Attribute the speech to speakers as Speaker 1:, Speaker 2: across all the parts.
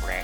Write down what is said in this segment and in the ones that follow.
Speaker 1: Rick.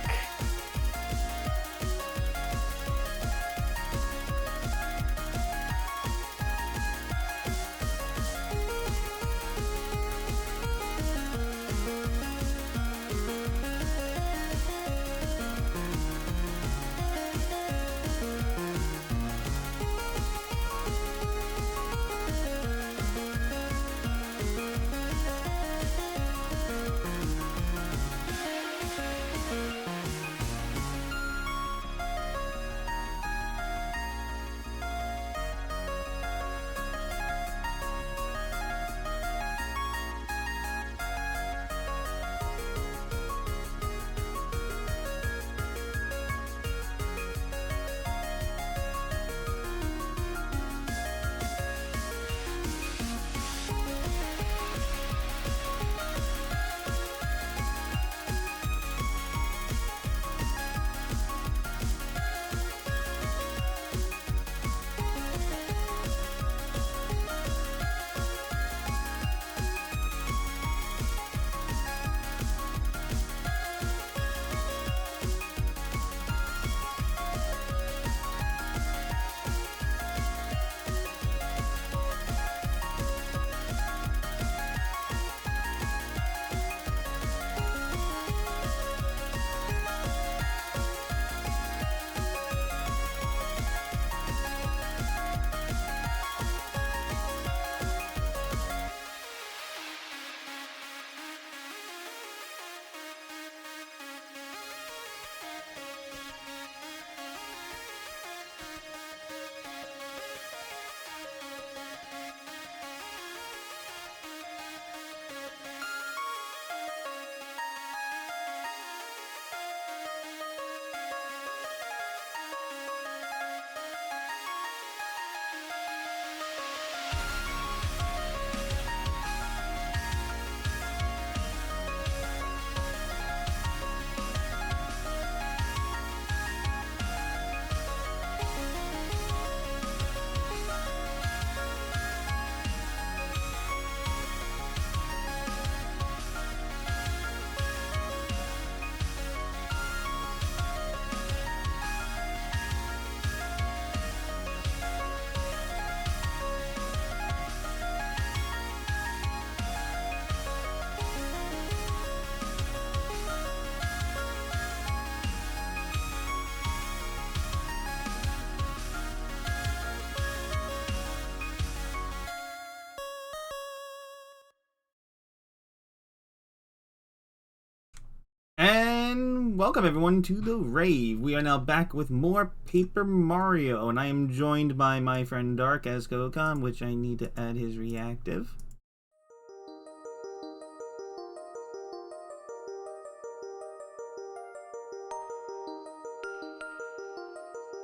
Speaker 2: And welcome everyone to the rave. We are now back with more Paper Mario, and I am joined by my friend Dark as Gokon, which I need to add his reactive.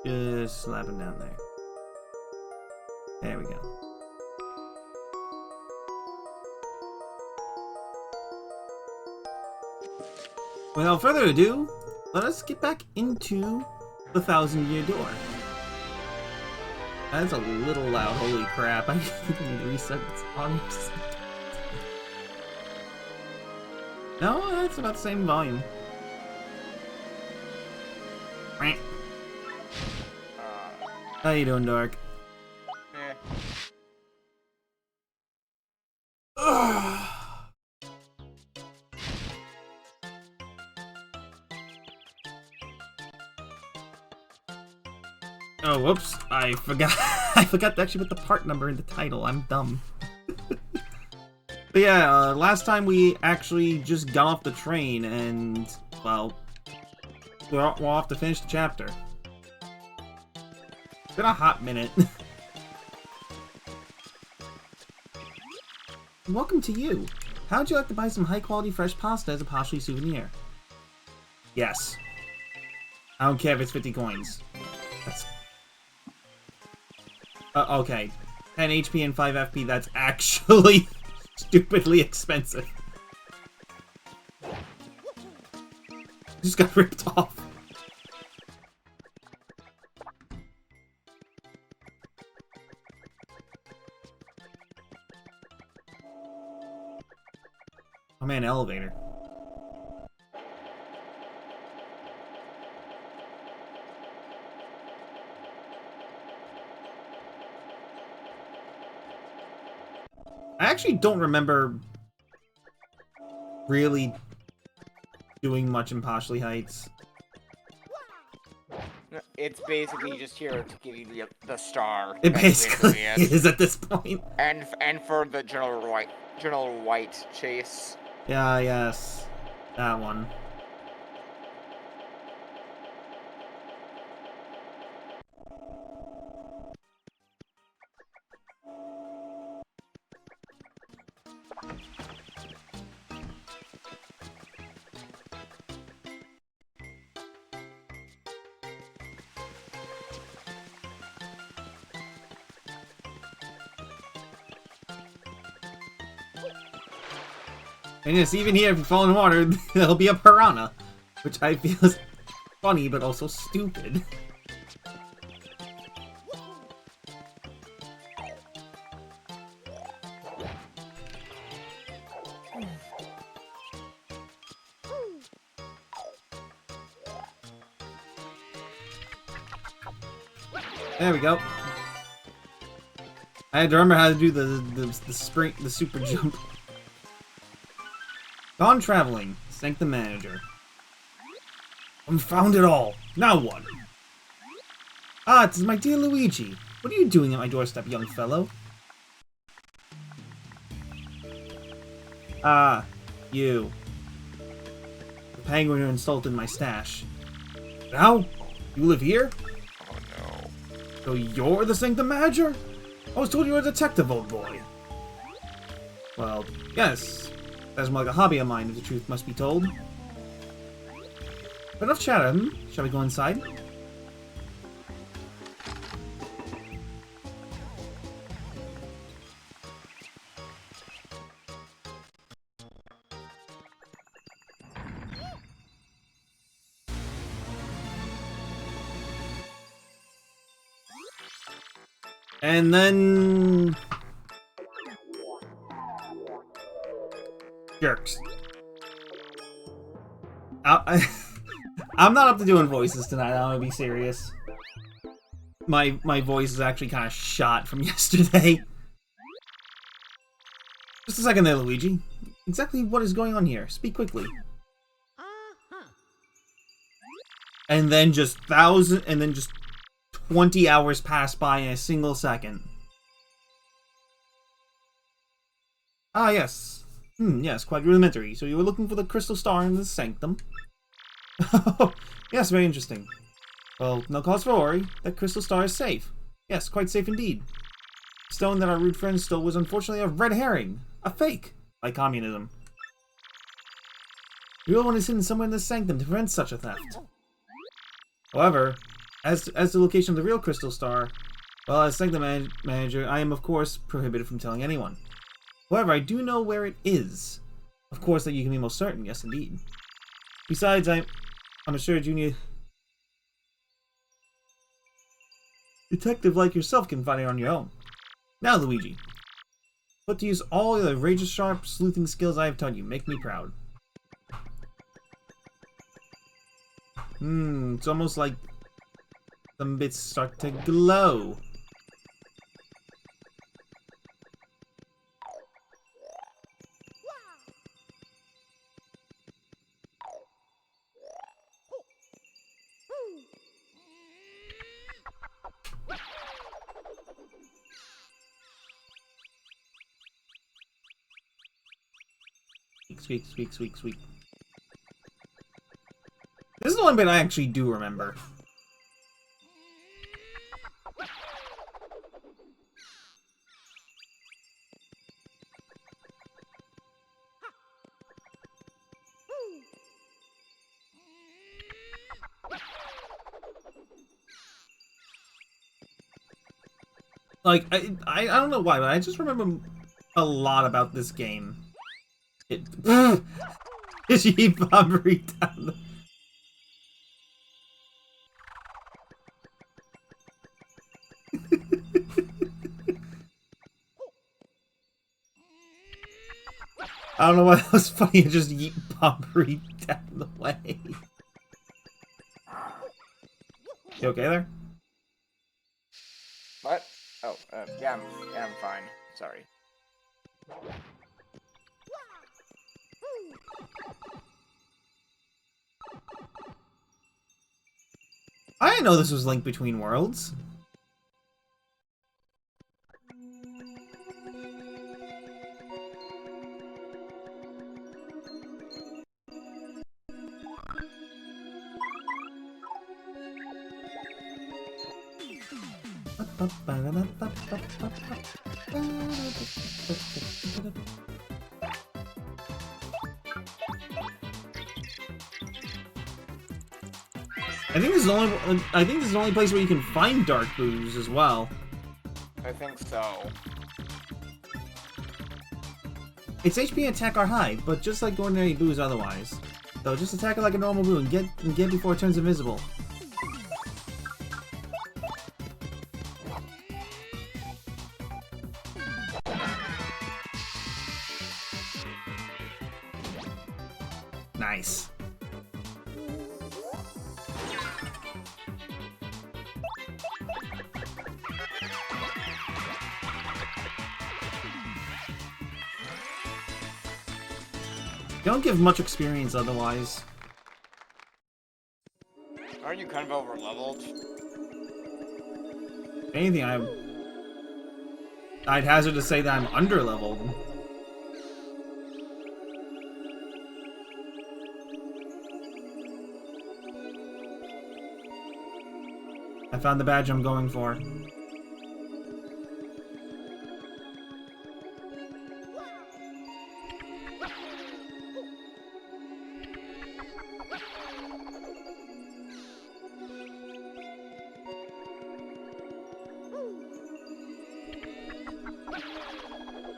Speaker 2: Just slap him down there. There we go. Without further ado, let us get back into the Thousand-Year Door. That's a little loud, holy crap. I need to reset the song. No, that's about the same volume. How you doing, Dark? Oh, whoops. I forgot I forgot to actually put the part number in the title. I'm dumb. But yeah, last time we actually just got off the train and, well, we're off to finish the chapter. It's been a hot minute. Welcome to you. How'd you like to buy some high-quality fresh pasta as a partially souvenir? Yes. I don't care if it's 50 coins. That's... okay. 10 HP and 5 FP, that's actually stupidly expensive. Just got ripped off. Oh man, elevator. I actually don't remember really doing much in Poshley Heights.
Speaker 1: It's basically just here to give you the star.
Speaker 2: It
Speaker 1: That's
Speaker 2: basically
Speaker 1: it.
Speaker 2: is at this point.
Speaker 1: And for the General White chase.
Speaker 2: Yeah, yes. That one. And yes, even here, if you fall in water, there'll be a piranha. Which I feel is funny, but also stupid. There we go. I had to remember how to do the super jump. Gone traveling. Thank the manager. Found it all. Now what? Ah, it is my dear Luigi. What are you doing at my doorstep, young fellow? Ah, you. The penguin who insulted my stash. Now? You live here?
Speaker 1: Oh no.
Speaker 2: So you're the Sanctum Manager? I was told you were a detective, old boy. Well, yes. That's more like a hobby of mine, if the truth must be told. But enough chatter, Shall we go inside? And then... jerks. I'm not up to doing voices tonight, I'm gonna be serious. My voice is actually kind of shot from yesterday. Just a second there, Luigi. Exactly what is going on here? Speak quickly. And then just 20 hours pass by in a single second. Ah, yes. Yes, quite rudimentary. So you were looking for the crystal star in the sanctum? Yes, very interesting. Well, no cause for worry. That crystal star is safe. Yes, quite safe indeed. The stone that our rude friend stole was unfortunately a red herring. A fake. Like communism. The real one is hidden somewhere in the sanctum to prevent such a theft. However, as to the location of the real crystal star, well, as Sanctum Manager, I am of course prohibited from telling anyone. However, I do know where it is. Of course, that you can be most certain, yes indeed. Besides, I'm sure Junior detective like yourself can find it on your own. Now, Luigi, put to use all the razor-sharp sleuthing skills I have taught you. Make me proud. It's almost like some bits start to glow. Squeak, squeak, squeak, squeak. This is the one bit I actually do remember. Like, I don't know why, but I just remember a lot about this game. It... she bobbery down the... I don't know why that was funny, it just yeet Bobbery down the way. You okay there?
Speaker 1: What? Oh, yeah, I'm fine. Sorry.
Speaker 2: I didn't know this was Link Between Worlds. I think this is the only. I think this is the only place where you can find Dark Boos as well.
Speaker 1: I think so.
Speaker 2: Its HP and attack are high, but just like ordinary boos otherwise. So just attack it like a normal boo and get before it turns invisible. Nice. You don't give much experience otherwise.
Speaker 1: Aren't you kind of over leveled?
Speaker 2: If anything, I'd hazard to say that I'm under leveled. I found the badge I'm going for.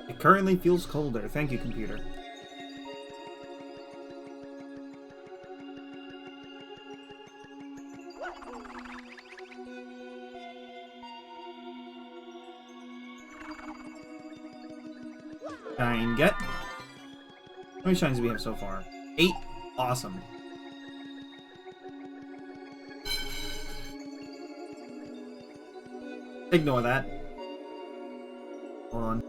Speaker 2: It currently feels colder. Thank you, computer. Shine get. How many shines do we have so far? 8. Awesome. Ignore that. Hold on.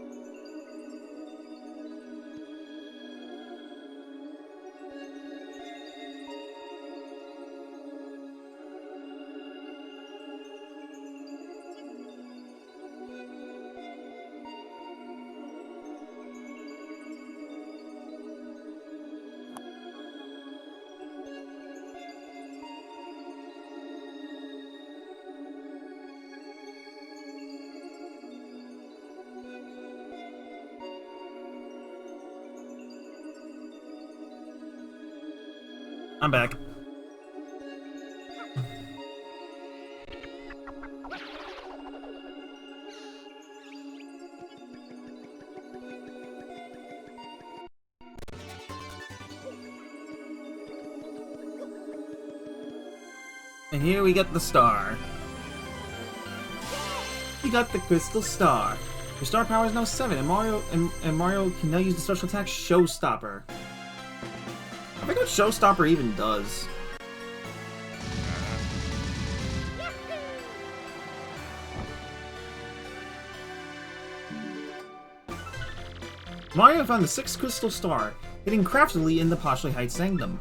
Speaker 2: I'm back. And here we get the star. We got the crystal star. Your star power is now 7, and Mario can now use the special attack Showstopper. I forget what Showstopper even does. Mario found the 6th crystal star, hidden craftily in the Poshly Heights Sanctum.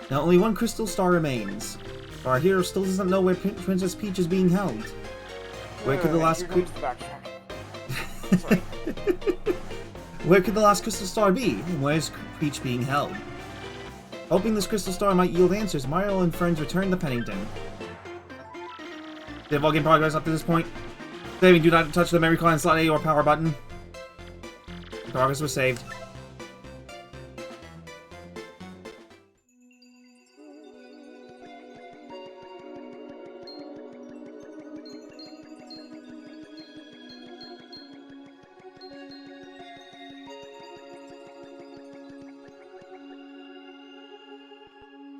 Speaker 2: Now only 1 crystal star remains, but our hero still doesn't know where Princess Peach is being held. Where could the last Where could the last crystal star be, and where is Peach being held? Hoping this crystal star might yield answers, Mario and friends return to Pennington. Save all game progress up to this point. Saving, do not touch the memory card slot A or power button. Progress was saved.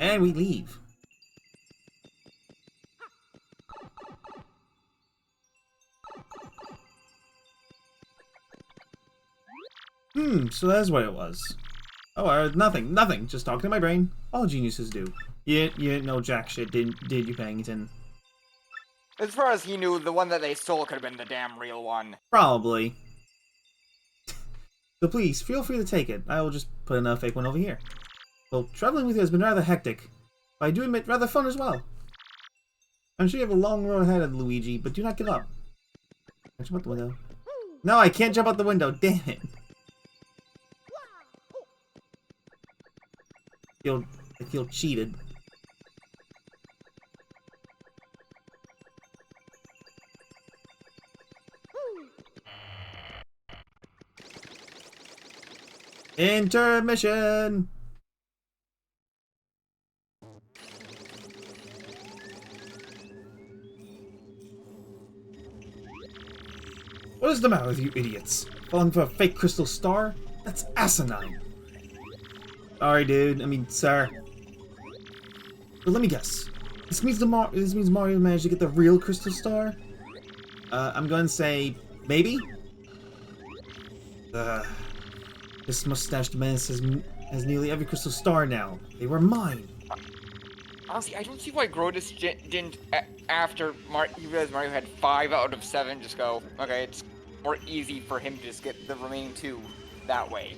Speaker 2: And we leave. So that's what it was. Oh, nothing. Just talking to my brain. All geniuses do. You didn't know jack shit, did you, Pennington?
Speaker 1: As far as he knew, the one that they stole could have been the damn real one.
Speaker 2: Probably. So please, feel free to take it. I will just put another fake one over here. Well, traveling with you has been rather hectic, but I do admit rather fun as well. I'm sure you have a long road ahead of Luigi, but do not give up. Can I jump out the window? No, I can't jump out the window, damn it. I feel cheated. Intermission! What is the matter with you idiots? Falling for a fake crystal star? That's asinine. Sorry, dude. I mean, sir. But let me guess. This means Mario managed to get the real crystal star? I'm going to say maybe? This mustached menace has nearly every crystal star now. They were mine.
Speaker 1: Honestly, I don't see why Grodus didn't, after he realized Mario had 5 out of 7, just go, okay, it's more easy for him to just get the remaining 2 that way.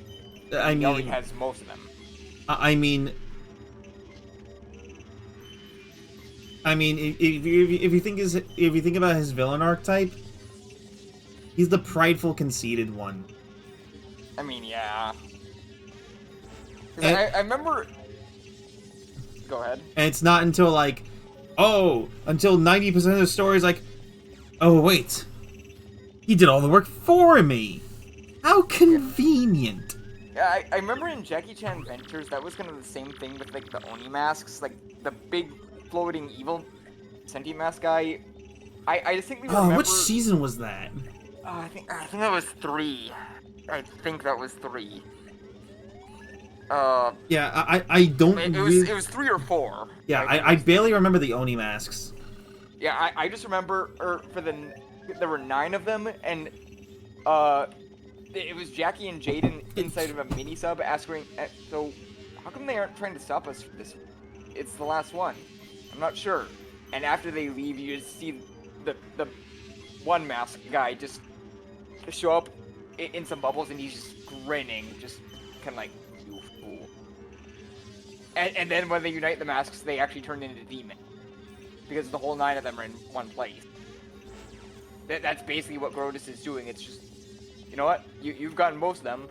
Speaker 1: He already has most of them.
Speaker 2: I mean, if you think about his villain archetype, he's the prideful, conceited one.
Speaker 1: I mean, yeah. I remember. Go ahead.
Speaker 2: And it's not until until 90% of the story is like, oh wait, he did all the work for me. How convenient.
Speaker 1: Yeah, I remember in Jackie Chan Adventures that was kind of the same thing with like the Oni masks, like the big floating evil sentient mask guy. I distinctly remember.
Speaker 2: Oh, which season was that?
Speaker 1: I think that was 3. I think that was 3.
Speaker 2: Yeah, I don't.
Speaker 1: It was 3 or 4.
Speaker 2: Yeah, I barely remember the Oni masks.
Speaker 1: Yeah, I just remember there were 9 of them, and it was Jackie and Jaden inside of a mini sub asking, so how come they aren't trying to stop us from this? It's the last one. I'm not sure. And after they leave, you just see the one mask guy just show up in some bubbles, and he's just grinning, just kind of like, you fool. And then when they unite the masks, they actually turn into demons. Because the whole 9 of them are in one place. That's basically what Grodus is doing. It's just, you know what? You've gotten most of them.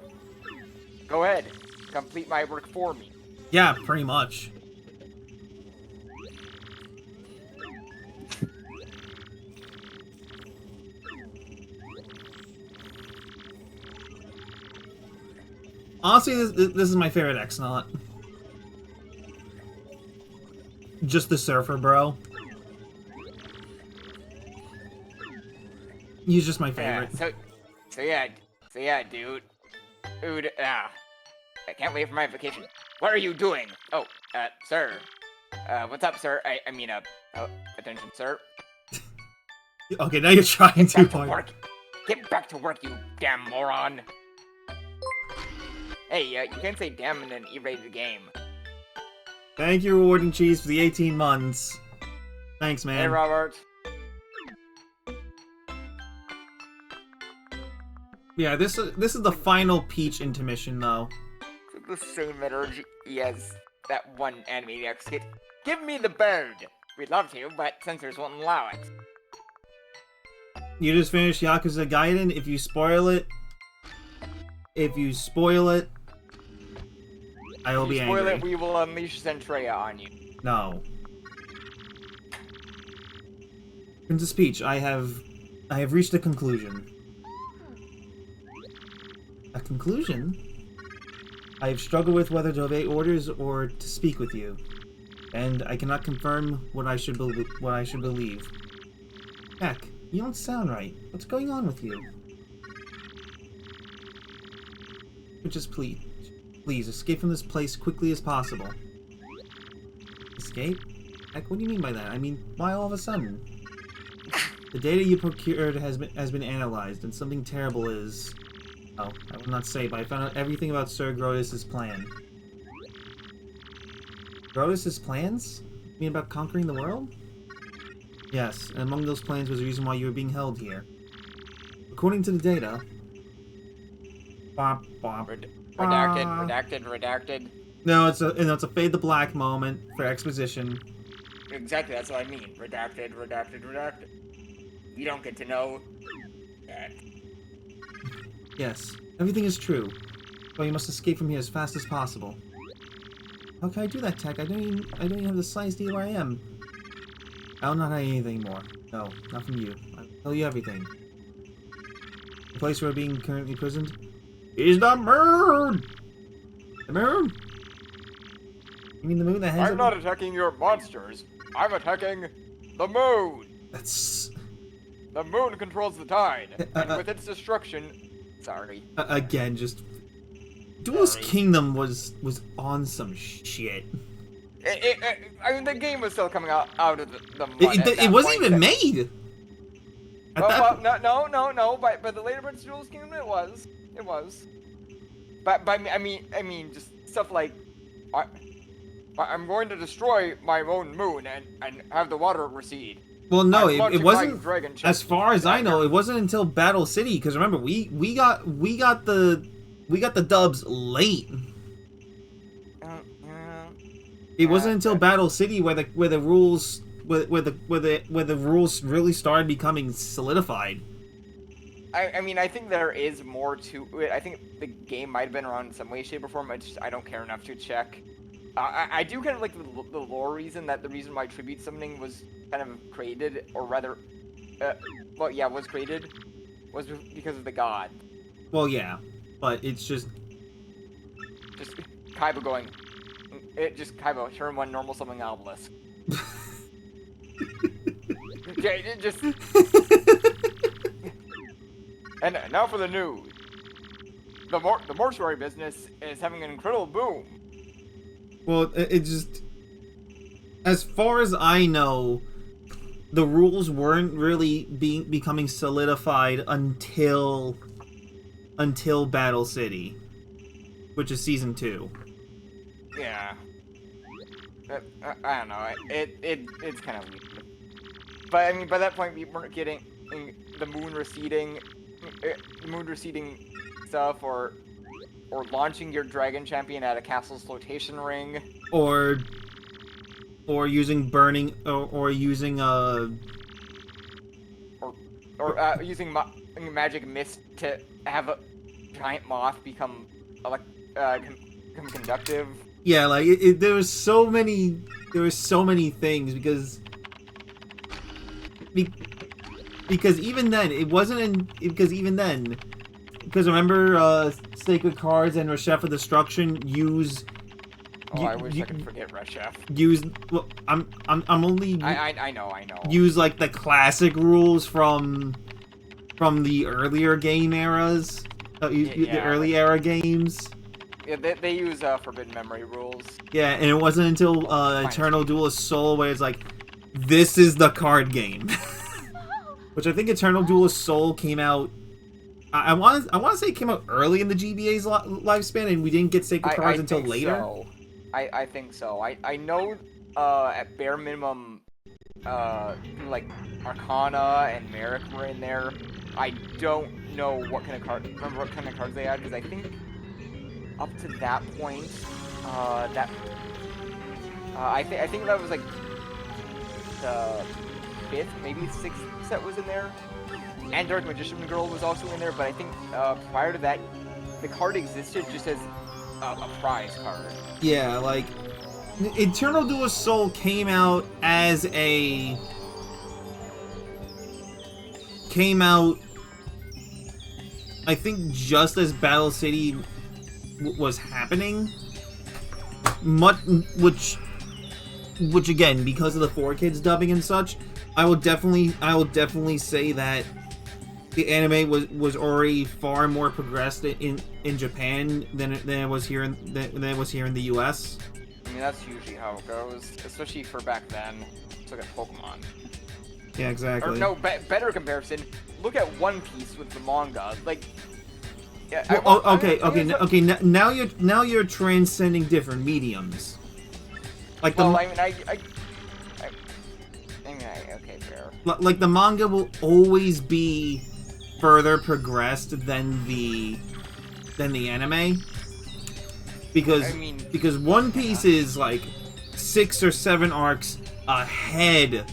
Speaker 1: Go ahead. Complete my work for me.
Speaker 2: Yeah, pretty much. Honestly, this is my favorite X-Naut. Just the surfer, bro. He's just my favorite.
Speaker 1: Yeah, so yeah, dude. I can't wait for my vacation. What are you doing? Oh, sir. What's up, sir? I mean, attention, sir.
Speaker 2: Okay, now you're trying too hard.
Speaker 1: Get back to work, you damn moron. Hey, you can't say damn and then erase the game.
Speaker 2: Thank you, Warden Cheese, for the 18 months. Thanks, man.
Speaker 1: Hey, Robert.
Speaker 2: Yeah, this is the final Peach intermission, though.
Speaker 1: The same energy as that one Animaniacs skit. Give me the bird! We'd love to, but censors won't allow it.
Speaker 2: You just finished Yakuza Gaiden. If you spoil it, I will be angry.
Speaker 1: Spoil it, we will unleash Centrea on you.
Speaker 2: No. Princess Peach, I have reached a conclusion. A conclusion? I have struggled with whether to obey orders or to speak with you, and I cannot confirm what I should believe. Heck, you don't sound right. What's going on with you? Just please escape from this place quickly as possible. Escape? Heck, what do you mean by that? I mean, why all of a sudden? The data you procured has been analyzed, and something terrible is... Oh, I will not say, but I found out everything about Sir Grodus' plan. Grodus' plans? You mean about conquering the world? Yes, and among those plans was the reason why you were being held here. According to the data, Bop, bop.
Speaker 1: Redacted.
Speaker 2: No, it's a fade to black moment for exposition.
Speaker 1: Exactly, that's what I mean. Redacted. You don't get to know that.
Speaker 2: Yes, everything is true. But you must escape from here as fast as possible. How can I do that, Tech? I don't even have the slightest idea where I am. I'll not hide anything more. No, not from you. I'll tell you everything. The place where we're being currently imprisoned is the moon! The moon? You mean the moon that has
Speaker 1: I'm not attacking your monsters. I'm attacking the moon.
Speaker 2: That's...
Speaker 1: The moon controls the tide. And with its destruction... Sorry.
Speaker 2: Again, just... Duelist Kingdom was on some shit.
Speaker 1: I mean, the game was still coming out of the mud
Speaker 2: It wasn't even made!
Speaker 1: No. By the later parts of Duelist Kingdom, it was. But I mean, just stuff like, I'm going to destroy my own moon and have the water recede.
Speaker 2: Well, no, it wasn't. As far as I know, it wasn't until Battle City. Because remember, we got the dubs late. It wasn't until Battle City where the rules really started becoming solidified.
Speaker 1: I mean, I think there is more to it. I think the game might have been around in some way, shape, or form. I don't care enough to check. I do kind of like the lore reason that the reason why Tribute Summoning was kind of created, or rather, was created, was because of the god.
Speaker 2: Well, yeah, but it's just
Speaker 1: Kaiba going. Kaiba, turn one normal summoning obelisk. Okay, just. And now for the news. The mortuary business is having an incredible boom.
Speaker 2: Well, it just... As far as I know, the rules weren't really becoming solidified until Battle City, which is Season 2.
Speaker 1: Yeah. I don't know. It's kind of weird. But I mean, by that point, we weren't getting the moon receding stuff, or launching your dragon champion at a castle's flotation ring,
Speaker 2: or using burning, or using
Speaker 1: using magic mist to have a giant moth become conductive.
Speaker 2: Yeah, like there were so many things because even then it wasn't because remember Sacred Cards and Reshef of Destruction use.
Speaker 1: I wish I could forget Reshef.
Speaker 2: Well, I'm only.
Speaker 1: I know.
Speaker 2: Use like the classic rules from the earlier game eras, the early era games.
Speaker 1: Yeah, they use Forbidden Memory rules.
Speaker 2: Yeah, and it wasn't until Eternal Duelist Soul where it's like, this is the card game. Which I think Eternal Duelist Soul came out. I want to say it came out early in the GBA's lifespan, and we didn't get Sacred Cards until later.
Speaker 1: So. I think so. I know at bare minimum, like Arcana and Merrick were in there. I don't know what kind of cards they had, because I think up to that point, I think that was like the 5th, maybe 6th set was in there, and Dark Magician Girl was also in there. But I think prior to that, the card existed just as a prize card.
Speaker 2: Yeah, like Eternal Duelist Soul came out I think just as Battle City was happening, which again, because of the 4Kids dubbing and such, I will definitely say that the anime was already far more progressed in Japan than it was here in the US.
Speaker 1: I mean, that's usually how it goes, especially for back then. Let's look at Pokemon.
Speaker 2: Yeah, exactly.
Speaker 1: Or no, better comparison. Look at One Piece with the manga. Like, yeah.
Speaker 2: Well, okay. Now you're transcending different mediums. Like
Speaker 1: okay, fair.
Speaker 2: Like the manga will always be further progressed than the than the anime. Because
Speaker 1: I mean,
Speaker 2: because One Piece is like 6 or 7 arcs ahead,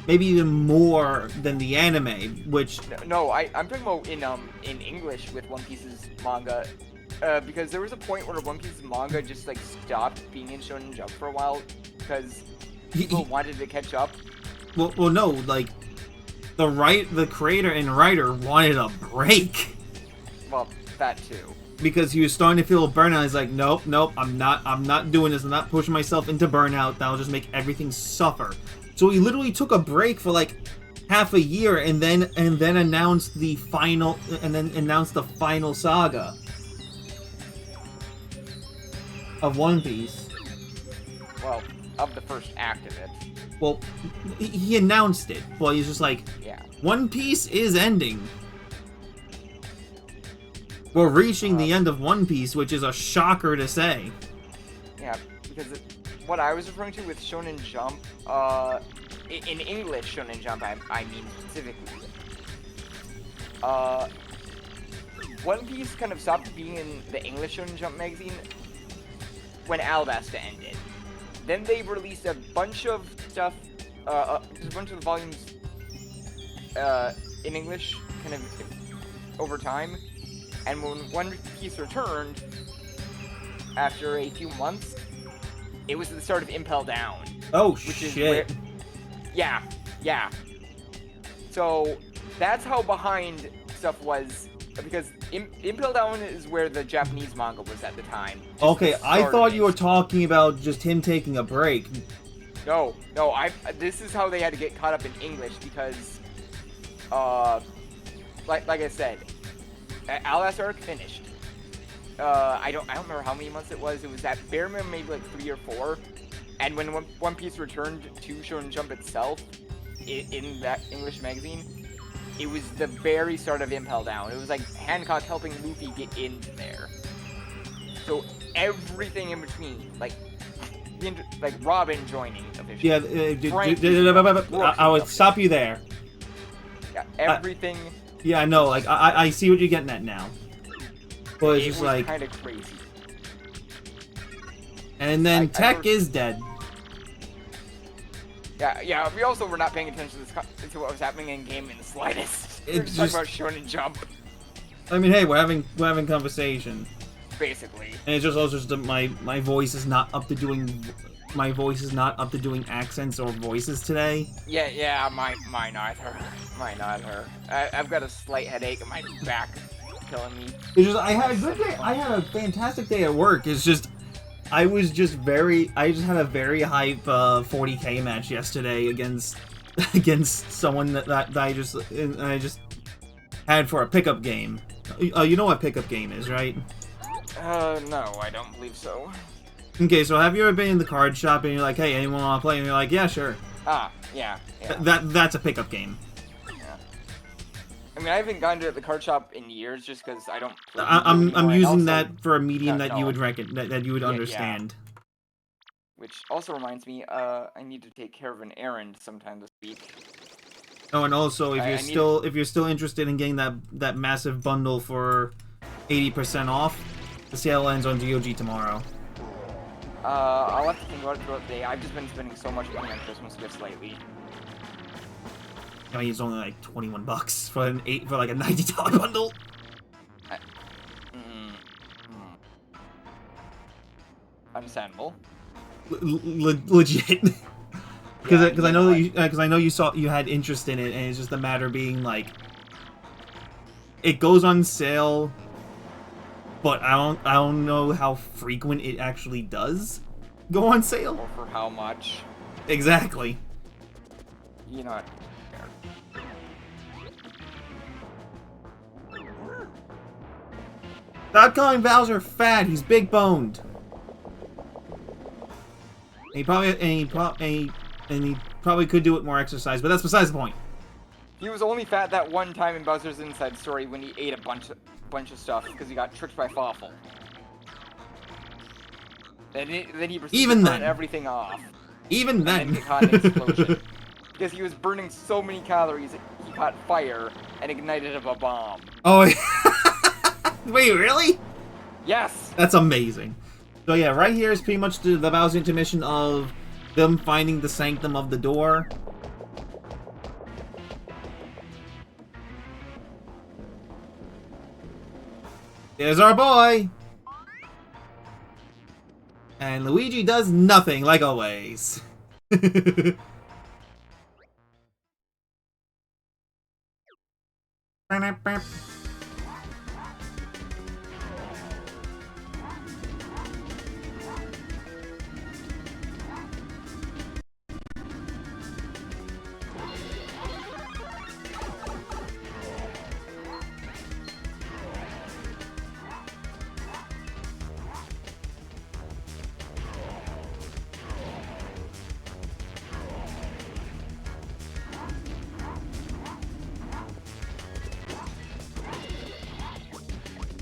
Speaker 2: maybe even more than the anime, which
Speaker 1: no, I'm talking about in English with One Piece's manga, because there was a point where One Piece's manga just like stopped being in Shonen Jump for a while because people wanted to catch up.
Speaker 2: well no, like the creator and writer wanted a break.
Speaker 1: Well, that too.
Speaker 2: Because he was starting to feel burnout. He's like, nope, I'm not doing this. I'm not pushing myself into burnout. That'll just make everything suffer. So he literally took a break for like half a year, and then announced the final saga of One Piece.
Speaker 1: Well, of the first act of it.
Speaker 2: Well, he announced it. Well, he's just like,
Speaker 1: yeah,
Speaker 2: One Piece is ending. We're reaching the end of One Piece, which is a shocker to say.
Speaker 1: Yeah, because what I was referring to with Shonen Jump, in English Shonen Jump, I mean specifically, One Piece kind of stopped being in the English Shonen Jump magazine when Alabasta ended. Then they released a bunch of stuff, just a bunch of volumes, in English, kind of over time. And when One Piece returned, after a few months, it was the start of Impel Down.
Speaker 2: Oh,
Speaker 1: which
Speaker 2: shit.
Speaker 1: Is where, yeah. So, that's how behind stuff was, because Impel Down is where the Japanese manga was at the time.
Speaker 2: Okay, I thought you were talking about just him taking a break.
Speaker 1: No, this is how they had to get caught up in English, because, like I said, Alabasta arc finished. I don't remember how many months it was. It was at bare minimum maybe like 3 or 4. And when One Piece returned to Shonen Jump itself, in that English magazine, it was the very start of Impel Down. It was like Hancock helping Luffy get in there. So everything in between, like Robin joining officially.
Speaker 2: Yeah, I would stop you there.
Speaker 1: Yeah, everything.
Speaker 2: Yeah, I know. Like I see what you're getting at now. But it's
Speaker 1: It
Speaker 2: just
Speaker 1: was
Speaker 2: like,
Speaker 1: kind of crazy.
Speaker 2: and then Tech is dead.
Speaker 1: Yeah. We also were not paying attention to what was happening in game in the slightest. We were
Speaker 2: It's
Speaker 1: just talking about Shonen Jump,
Speaker 2: I mean, hey, we're having conversation,
Speaker 1: basically.
Speaker 2: and it's also just that my voice is not up to doing accents or voices today.
Speaker 1: Yeah. Mine either. I've got a slight headache and my back killing me.
Speaker 2: It's just I had a good day. I had a fantastic day at work. It's just I just had a very hype 40K match yesterday against someone that I just had for a pickup game. You know what pickup game is, right?
Speaker 1: No, I don't believe so.
Speaker 2: Okay, so have you ever been in the card shop and you're like, hey, anyone want to play? And you're like, yeah, sure.
Speaker 1: Yeah.
Speaker 2: That's a pickup game.
Speaker 1: I mean, I haven't gone to the card shop in years just because I don't.
Speaker 2: I'm using that for a medium that you would understand.
Speaker 1: Which also reminds me, I need to take care of an errand sometime this week.
Speaker 2: Oh, and also if you're still interested in getting that massive bundle for 80% off, the sale ends on GOG tomorrow.
Speaker 1: I'll have to think about it throughout the day. I've just been spending so much money on Christmas gifts lately.
Speaker 2: I mean, it's only like $21 for like a $90 bundle.
Speaker 1: Understandable.
Speaker 2: Legit. Because I know that you had interest in it, and it's just a matter being like, it goes on sale, but I don't know how frequent it actually does go on sale.
Speaker 1: Or for how much.
Speaker 2: Exactly.
Speaker 1: You know.
Speaker 2: Stop calling Bowser fat. He's big boned. He probably could do it more exercise, but that's besides the point.
Speaker 1: He was only fat that one time in Bowser's Inside Story when he ate a bunch of stuff because he got tricked by Fawful. Then he proceeded to burn everything off.
Speaker 2: Even then.
Speaker 1: And then caught an explosion. Because he was burning so many calories, he caught fire and ignited a bomb.
Speaker 2: Oh, Wait, really?
Speaker 1: Yes.
Speaker 2: That's amazing. So yeah, right here is pretty much the Bowser intermission of them finding the sanctum of the door. There's our boy! And Luigi does nothing, like always.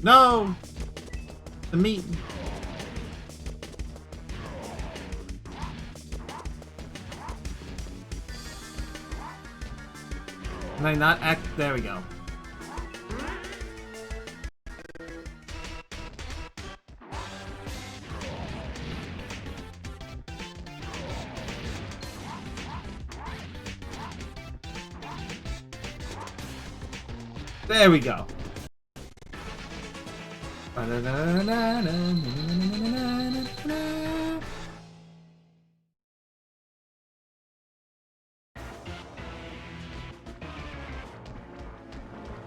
Speaker 2: No! The meat. Can I not act? There we go. There we go.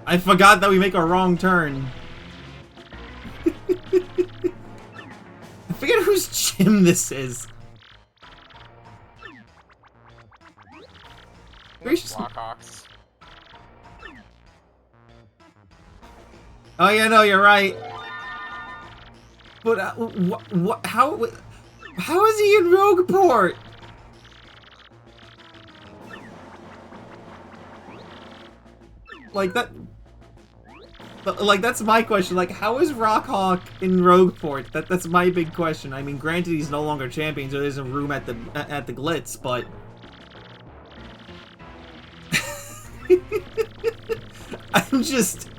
Speaker 2: I forgot that we make a wrong turn. I forget whose gym this is.
Speaker 1: Blackhawks.
Speaker 2: Oh yeah, no, you're right. But what? How is he in Rogueport? Like that. Like that's my question. Like, how is Rockhawk in Rogueport? That's my big question. I mean, granted, he's no longer champion, so there's a room at the Glitz, but. I'm just.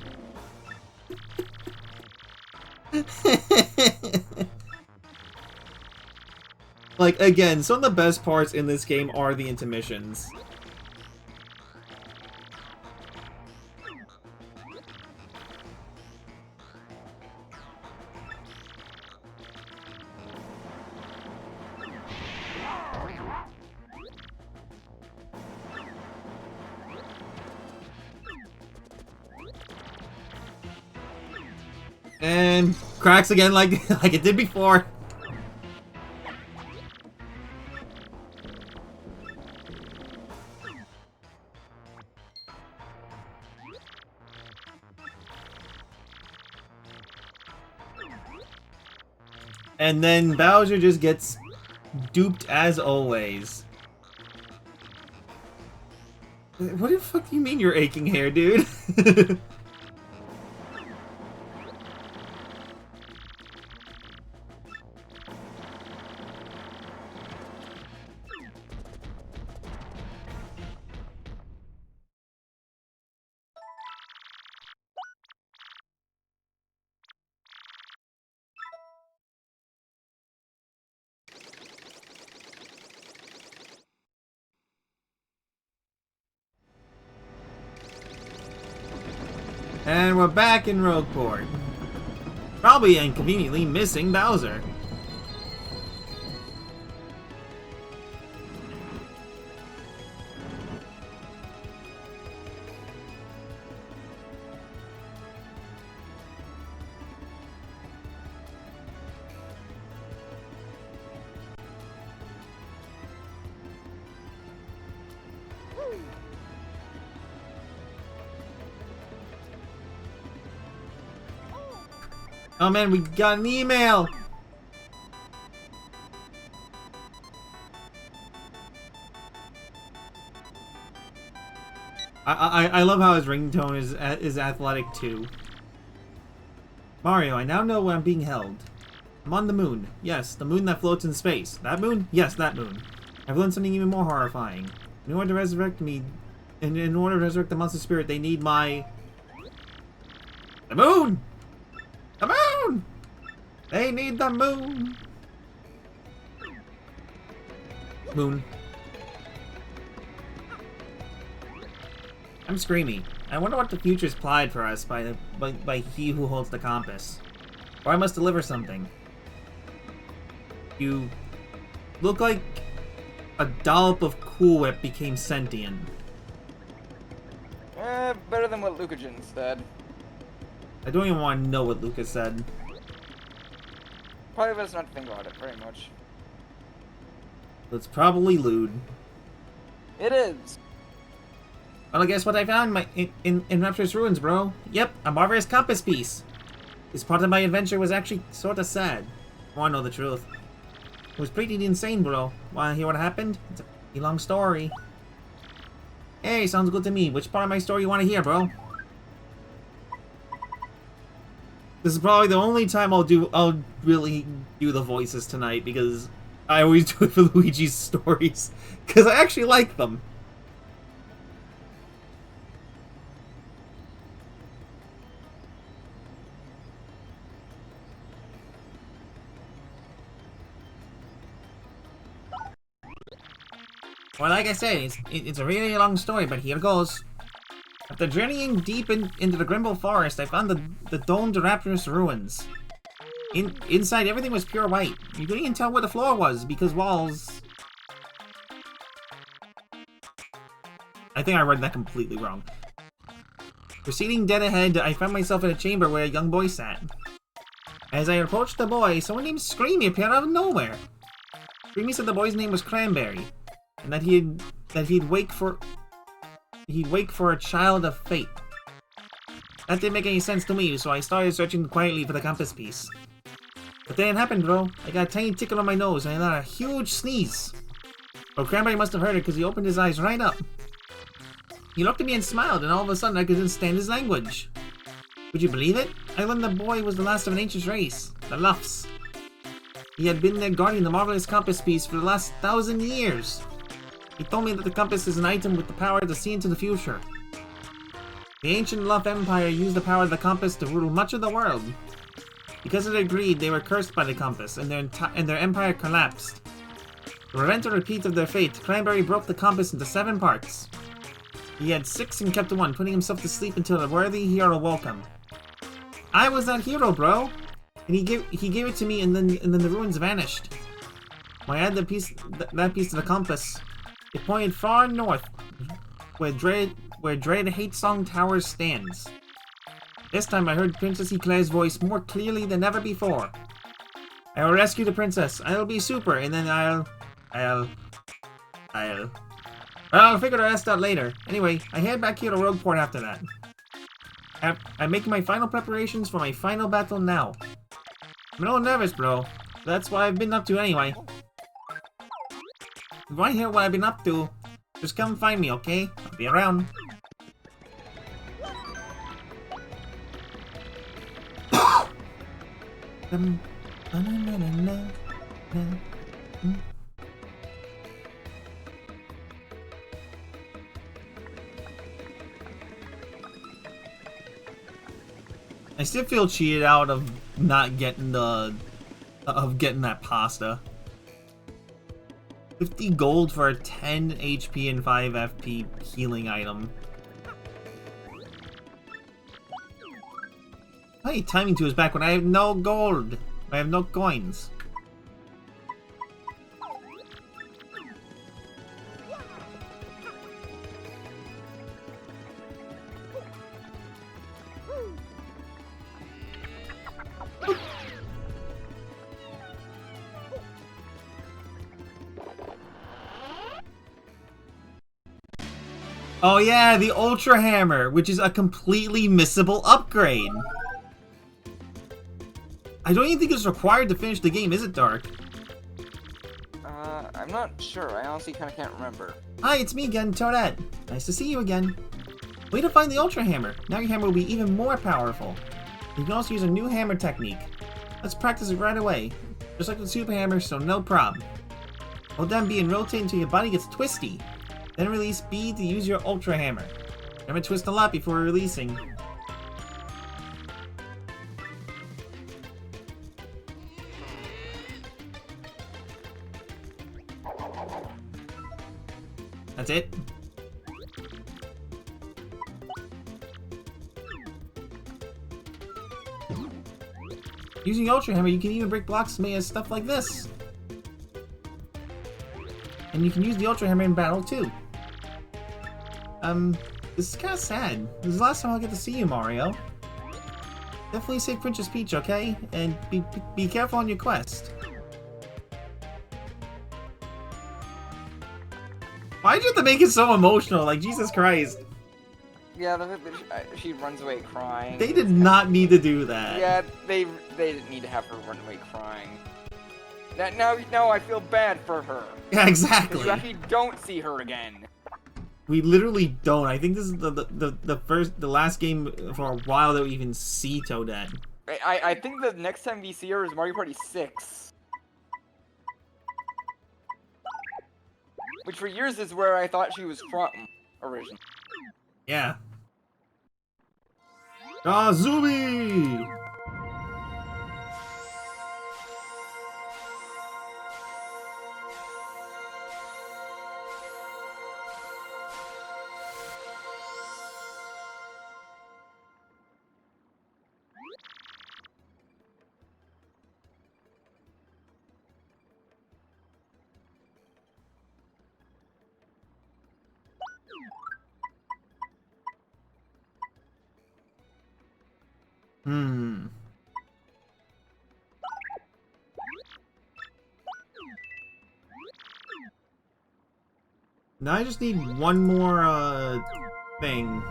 Speaker 2: Like, again, some of the best parts in this game are the intermissions. And cracks again like it did before. And then Bowser just gets duped as always. What the fuck do you mean you're aching hair, dude? And we're back in Rogueport. Probably inconveniently missing Bowser. Oh man, we got an email! I love how his ringtone is athletic too. Mario, I now know where I'm being held. I'm on the moon. Yes, the moon that floats in space. That moon? Yes, that moon. I've learned something even more horrifying. In order to resurrect me, in order to resurrect the monster spirit, they need my... The moon! The moon! They need the moon! Moon. I'm Screamy. I wonder what the future's plied for us by he who holds the compass. Or I must deliver something. You look like a dollop of Cool Whip became sentient.
Speaker 1: Better than what Lucagen said.
Speaker 2: I don't even want to know what Lucas said.
Speaker 1: Probably best not to think about it very much.
Speaker 2: It's probably lewd.
Speaker 1: It is.
Speaker 2: Well, guess what I found in Rapture's ruins, bro? Yep, a marvelous compass piece. This part of my adventure was actually sorta sad. I wanna know the truth. It was pretty insane, bro. Wanna hear what happened? It's a pretty long story. Hey, sounds good to me. Which part of my story you wanna hear, bro? This is probably the only time I'll really do the voices tonight, because I always do it for Luigi's stories. Because I actually like them. Well, like I said, it's a really long story, but here goes. After journeying deep into the Grimble Forest, I found the domed Rapturous ruins. Inside, everything was pure white. You couldn't even tell where the floor was, because walls... I think I read that completely wrong. Proceeding dead ahead, I found myself in a chamber where a young boy sat. As I approached the boy, someone named Screamy appeared out of nowhere. Screamy said the boy's name was Cranberry, and that he'd wake for a child of fate. That didn't make any sense to me, so I started searching quietly for the compass piece. But then it happened, bro. I got a tiny tickle on my nose, and I got a huge sneeze. Oh, Cranberry must have heard it, because he opened his eyes right up. He looked at me and smiled, and all of a sudden I could understand his language. Would you believe it? I learned the boy was the last of an ancient race, the Luffs. He had been there guarding the marvelous compass piece for the last 1,000 years. He told me that the compass is an item with the power to see into the future. The ancient Luff Empire used the power of the compass to rule much of the world. Because of their greed, they were cursed by the compass, and their empire collapsed. To prevent a repeat of their fate, Cranberry broke the compass into 7 parts. He had 6 and kept 1, putting himself to sleep until a worthy hero woke him. I was that hero, bro! And he gave it to me, and then the ruins vanished. When I had that piece of the compass, it pointed far north, where Dread Hate Song Tower stands. This time I heard Princess Eclair's voice more clearly than ever before. I will rescue the princess. I'll be super, and then I'll figure the rest out later. Anyway, I head back here to Rogueport after that. I'm making my final preparations for my final battle now. I'm a little nervous, bro. That's what I've been up to anyway. If you want to hear what I've been up to, just come find me, okay? I'll be around. I still feel cheated out of not getting that pasta. 50 gold for a 10 HP and 5 FP healing item. Hey, timing 2 is back when I have no gold. I have no coins. Oh yeah, the Ultra Hammer, which is a completely missable upgrade. I don't even think it's required to finish the game, is it, Dark?
Speaker 1: I'm not sure. I honestly kind of can't remember.
Speaker 2: Hi, it's me again, Toadette. Nice to see you again. Way to find the Ultra Hammer. Now your hammer will be even more powerful. You can also use a new hammer technique. Let's practice it right away. Just like the Super Hammer, so no problem. Hold down B and rotate until your body gets twisty. Then release B to use your Ultra Hammer. Remember, twist a lot before releasing. That's it. Using Ultra Hammer, you can even break blocks made of stuff like this. And you can use the Ultra Hammer in battle too. This is kind of sad. This is the last time I'll get to see you, Mario. Definitely save Princess Peach, okay? And be careful on your quest. Why'd you have to make it so emotional? Like, Jesus Christ.
Speaker 1: Yeah, she runs away crying.
Speaker 2: They did not need to do that.
Speaker 1: Yeah, they didn't need to have her run away crying. Now I feel bad for her.
Speaker 2: Yeah, exactly.
Speaker 1: You actually don't see her again.
Speaker 2: We literally don't. I think this is the last game for a while that we even see Toadette.
Speaker 1: I think the next time we see her is Mario Party 6. Which for years is where I thought she was from originally.
Speaker 2: Yeah. Azumi! Now I just need one more, thing.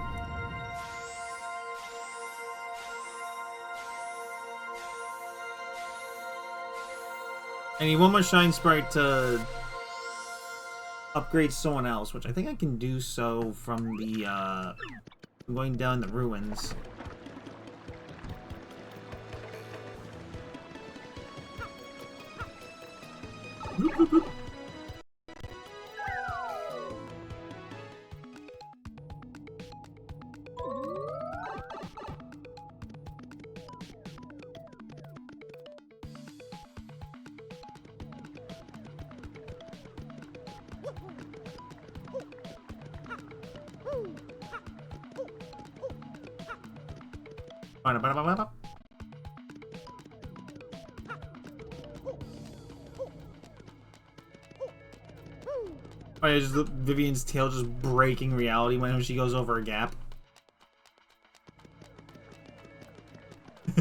Speaker 2: I need one more Shine Sprite to upgrade someone else, which I think I can do so from the, going down the ruins. Bloop, bloop, bloop. Oh yeah, just Vivian's tail just breaking reality whenever she goes over a gap.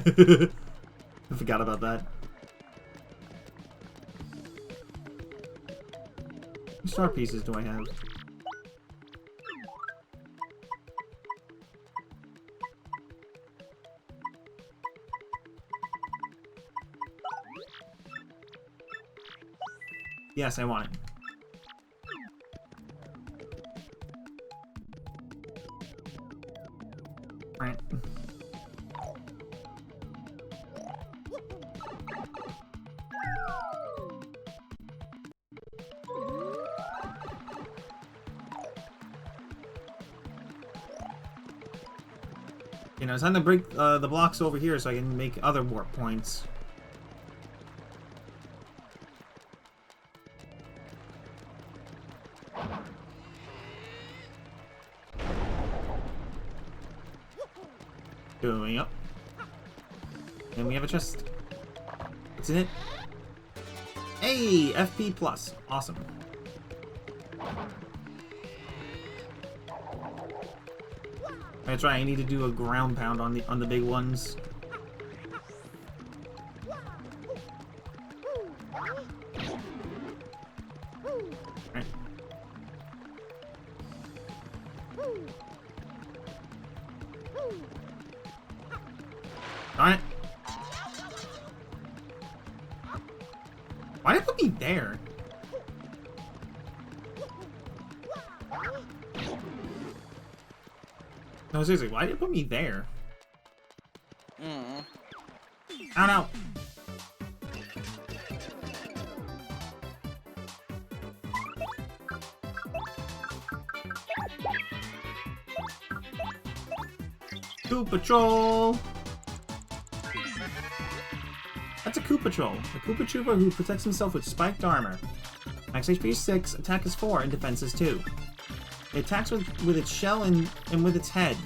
Speaker 2: I forgot about that. What star pieces do I have? Yes, I want it. Right. You know, it's time to break the blocks over here so I can make other warp points. Going up. And we have a chest. What's in it? Hey! FP plus. Awesome. That's right, I need to do a ground pound on the big ones. Right. Darn it. Why did it put me there? No, seriously, why did it put me there? I don't know. Koopa Patrol! That's a Koopa Patrol, a Koopa Trooper who protects himself with spiked armor. Max HP is 6, attack is 4, and defense is 2. It attacks with its shell and with its head.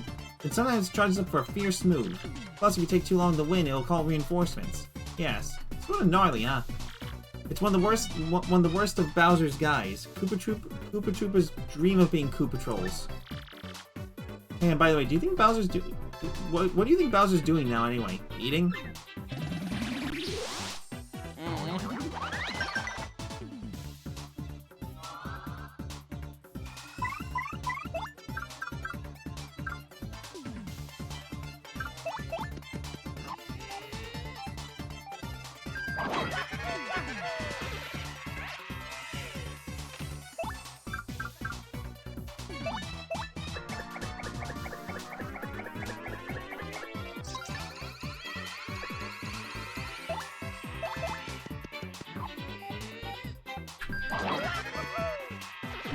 Speaker 2: And sometimes it charges up for a fierce move. Plus, if you take too long to win, it'll call reinforcements. Yes. It's sort of gnarly, huh? It's one of the worst of Bowser's guys. Koopa Troopers dream of being Koopa Trolls. Hey, and by the way, do you think Bowser's what do you think Bowser's doing now anyway? Eating?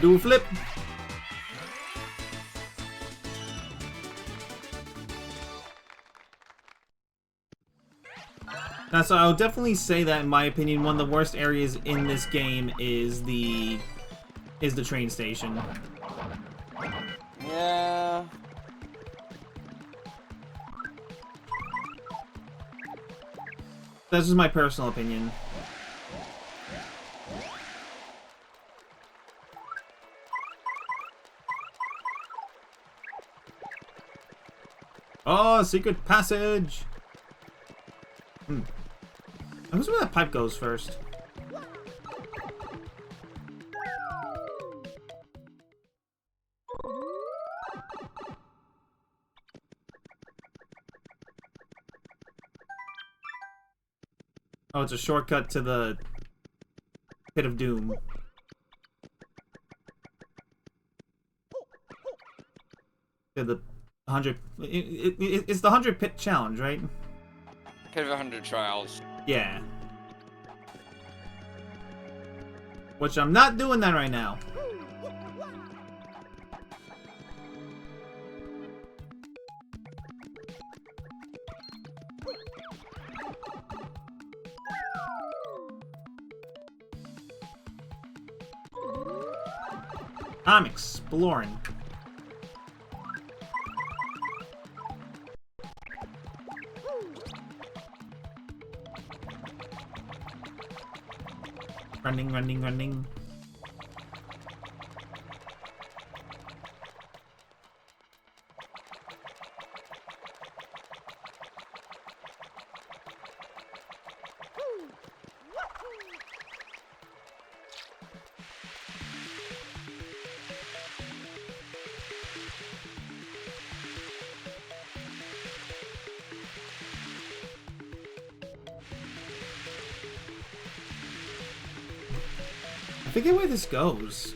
Speaker 2: Do a flip. So I would definitely say that, in my opinion, one of the worst areas in this game is the train station.
Speaker 3: Yeah.
Speaker 2: That's just my personal opinion. Oh, secret passage! I wonder where that pipe goes first. Oh, it's a shortcut to the Pit of Doom. To the 100... It's the 100 Pit Challenge, right?
Speaker 3: Pit of 100 Trials.
Speaker 2: Yeah. Which I'm not doing that right now. I'm exploring. Running, running, running. I forget where this goes.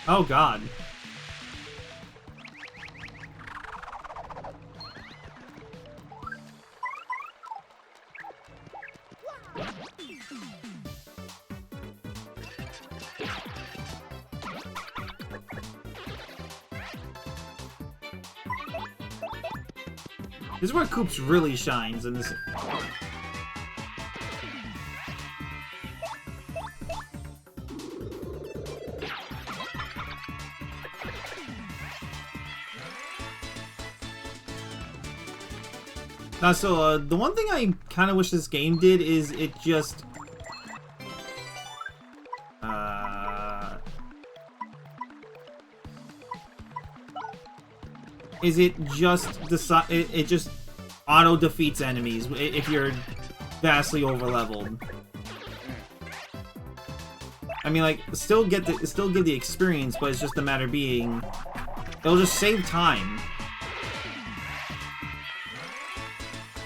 Speaker 2: Oh God. This is where Koops really shines in this. The one thing I kind of wish this game did is it just... Is it just decide? It just auto defeats enemies if you're vastly overleveled. I mean, like, still give the experience, but it's just a matter being, it'll just save time.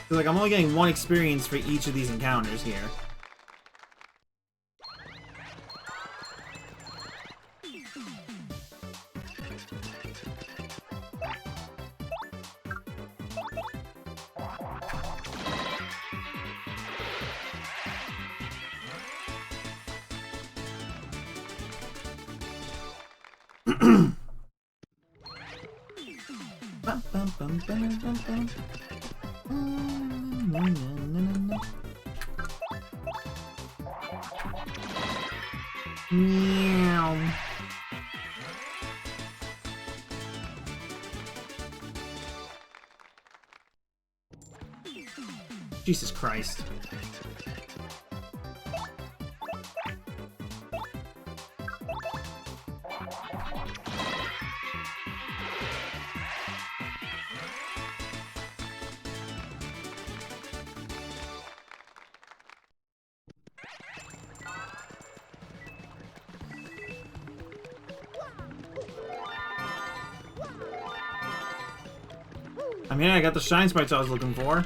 Speaker 2: Like, I'm only getting one experience for each of these encounters here. Meow. Jesus Christ. I mean, I got the shine sprites I was looking for.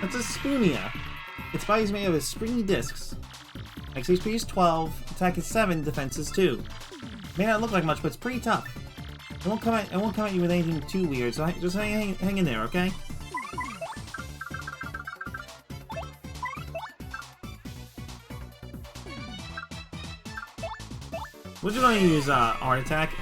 Speaker 2: That's a Spoonia. Its body is made of springy discs. Max HP is 12, attack is 7, defense is 2. May not look like much, but it's pretty tough. It won't come at you with anything too weird, so just hang in there, okay? We're just gonna use Art Attack.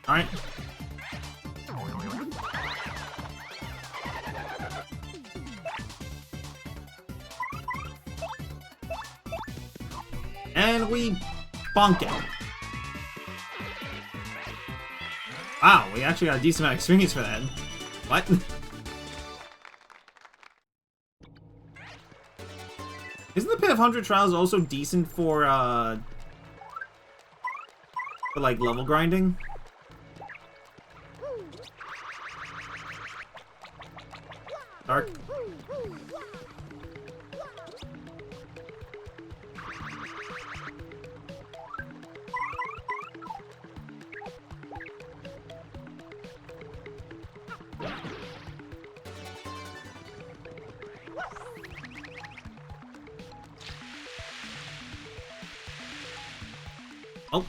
Speaker 2: Alright. And we bonk it. Wow, we actually got a decent amount of experience for that. What? Isn't the Pit of 100 Trials also decent for like level grinding? Dark. Oh.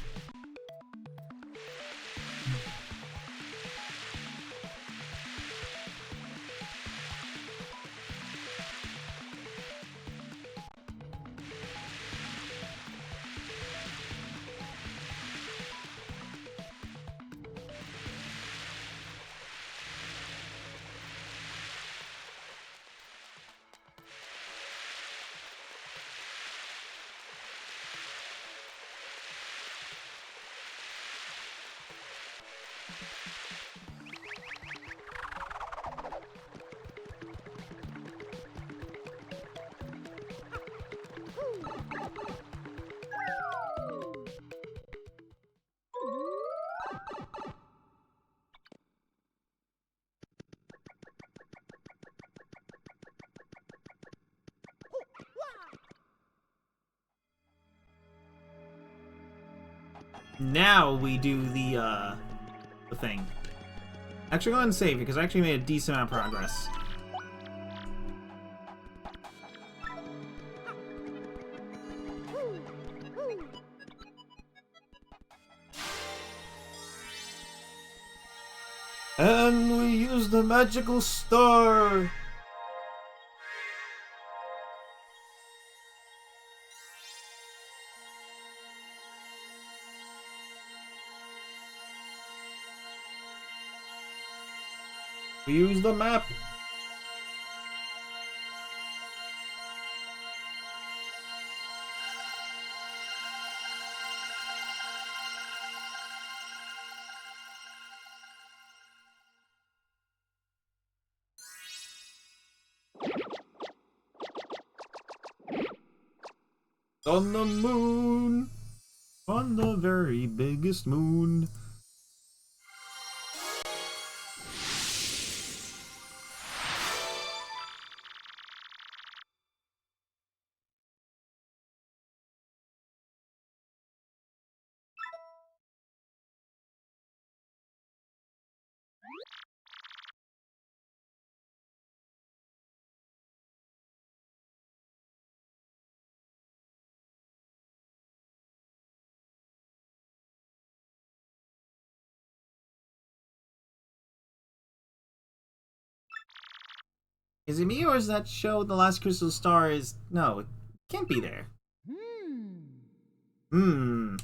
Speaker 2: Now we do the thing. Actually, go ahead and save because I actually made a decent amount of progress. And we use the magical star. We use the map. On the moon, on the very biggest moon. Is it me or is that show The Last Crystal Star is... No, it can't be there. Hmm.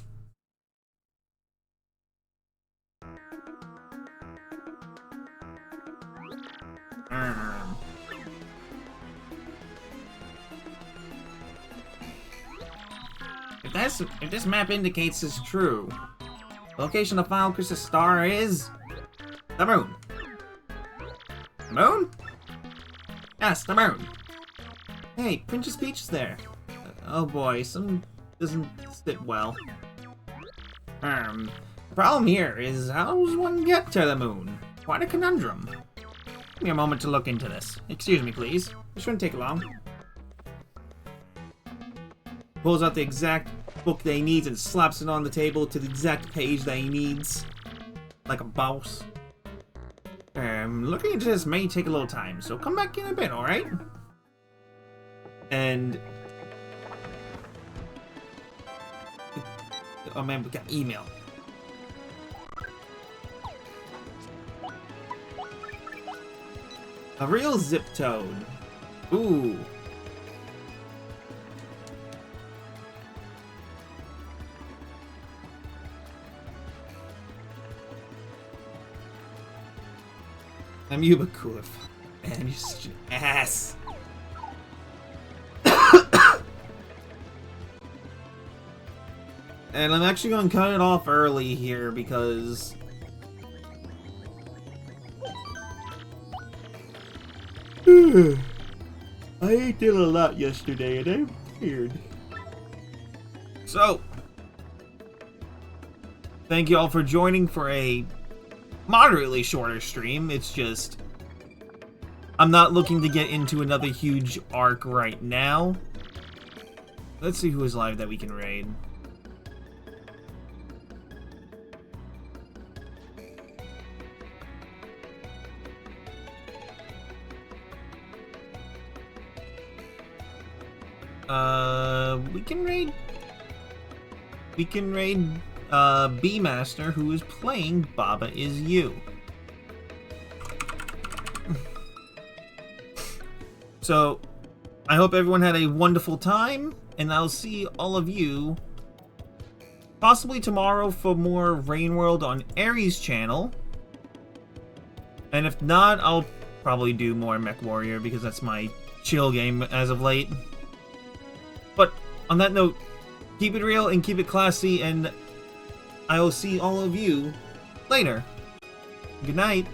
Speaker 2: If this map indicates is true, the location of Final Crystal Star is the moon. The moon? Yes, the moon. Hey, Princess Peach is there. Oh boy, some doesn't sit well. The problem here is how does one get to the moon? Quite a conundrum. Give me a moment to look into this. Excuse me, please. It shouldn't take long. Pulls out the exact book that he needs and slaps it on the table to the exact page that he needs. Like a boss. Looking into this may take a little time, so come back in a bit, alright? And... Oh man, we got email. A real zip toad. Ooh. Amoeba cooler. Man, you're such an ass. And I'm actually going to cut it off early here because... I ate a lot yesterday and I'm tired. So, thank you all for joining for a moderately shorter stream. It's just... I'm not looking to get into another huge arc right now. Let's see who is live that we can raid. We can raid B-Master, who is playing Baba Is You. So, I hope everyone had a wonderful time, and I'll see all of you possibly tomorrow for more Rain World on Aries' channel. And if not, I'll probably do more MechWarrior because that's my chill game as of late. But on that note, keep it real and keep it classy, and I will see all of you later. Good night.